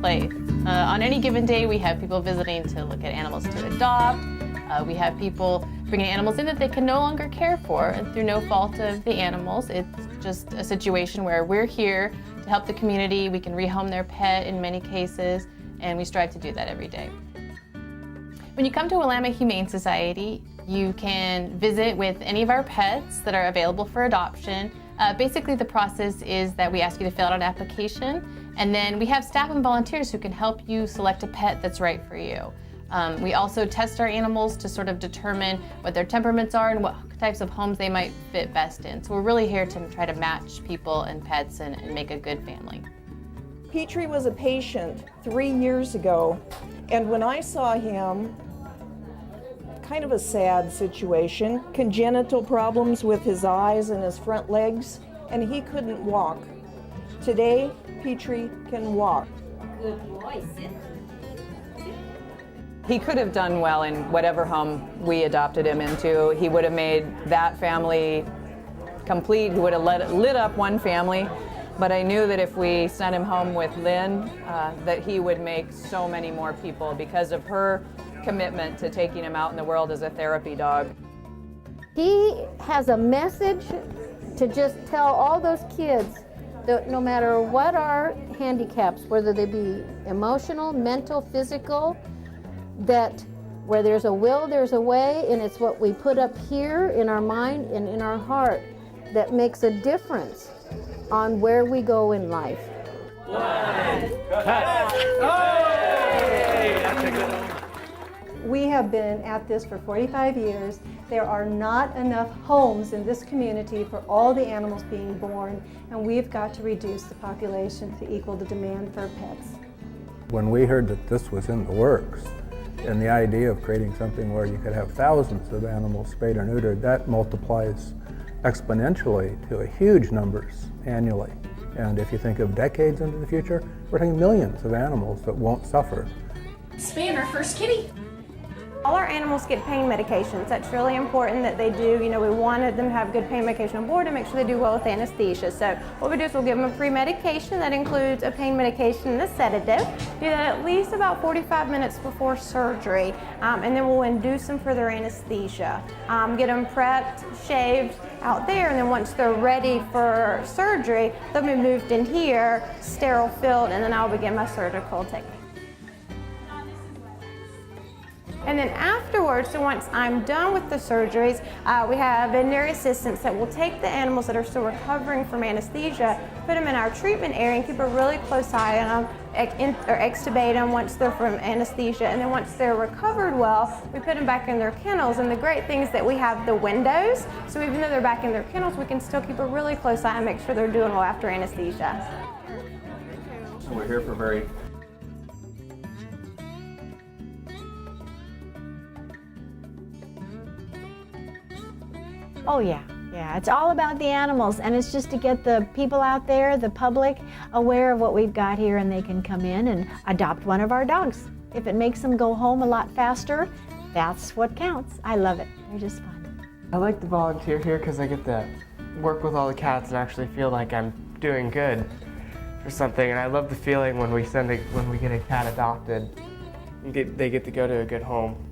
place. On any given day, we have people visiting to look at animals to adopt. We have people bringing animals in that they can no longer care for, and through no fault of the animals. It's just a situation where we're here to help the community. We can rehome their pet in many cases, and we strive to do that every day. When you come to Willamette Humane Society, you can visit with any of our pets that are available for adoption. Basically, the process is that we ask you to fill out an application, and then we have staff and volunteers who can help you select a pet that's right for you. We also test our animals to sort of determine what their temperaments are and what types of homes they might fit best in. So we're really here to try to match people and pets and make a good family. Petrie was a patient 3 years ago, and when I saw him, kind of a sad situation, congenital problems with his eyes and his front legs, and he couldn't walk. Today, Petrie can walk. Good boy, sit. He could have done well in whatever home we adopted him into. He would have made that family complete. He would have lit up one family. But I knew that if we sent him home with Lynn, that he would make so many more people because of her commitment to taking him out in the world as a therapy dog. He has a message to just tell all those kids that no matter what our handicaps, whether they be emotional, mental, physical, that where there's a will, there's a way, and it's what we put up here in our mind and in our heart that makes a difference on where we go in life. We have been at this for 45 years. There are not enough homes in this community for all the animals being born, and we've got to reduce the population to equal the demand for pets. When we heard that this was in the works, and the idea of creating something where you could have thousands of animals spayed or neutered, that multiplies exponentially to huge numbers annually. And if you think of decades into the future, we're talking millions of animals that won't suffer. Spaying our first kitty. All our animals get pain medications. That's really important that they do. You know, we wanted them to have good pain medication on board and make sure they do well with anesthesia. So what we do is we'll give them a pre-medication that includes a pain medication and a sedative. Do that at least about 45 minutes before surgery, and then we'll induce them for their anesthesia. Get them prepped, shaved out there, and then once they're ready for surgery, they'll be moved in here, sterile filled, and then I'll begin my surgical technique. And then afterwards, so once I'm done with the surgeries, we have veterinary assistants that will take the animals that are still recovering from anesthesia, put them in our treatment area and keep a really close eye on them, or extubate them once they're from anesthesia. And then once they're recovered well, we put them back in their kennels. And the great thing is that we have the windows, so even though they're back in their kennels, we can still keep a really close eye and make sure they're doing well after anesthesia. So we're here for very Oh yeah, it's all about the animals, and it's just to get the people out there, the public, aware of what we've got here, and they can come in and adopt one of our dogs. If it makes them go home a lot faster, that's what counts. I love it. They're just fun. I like to volunteer here because I get to work with all the cats and actually feel like I'm doing good for something. And I love the feeling when we get a cat adopted, they get to go to a good home.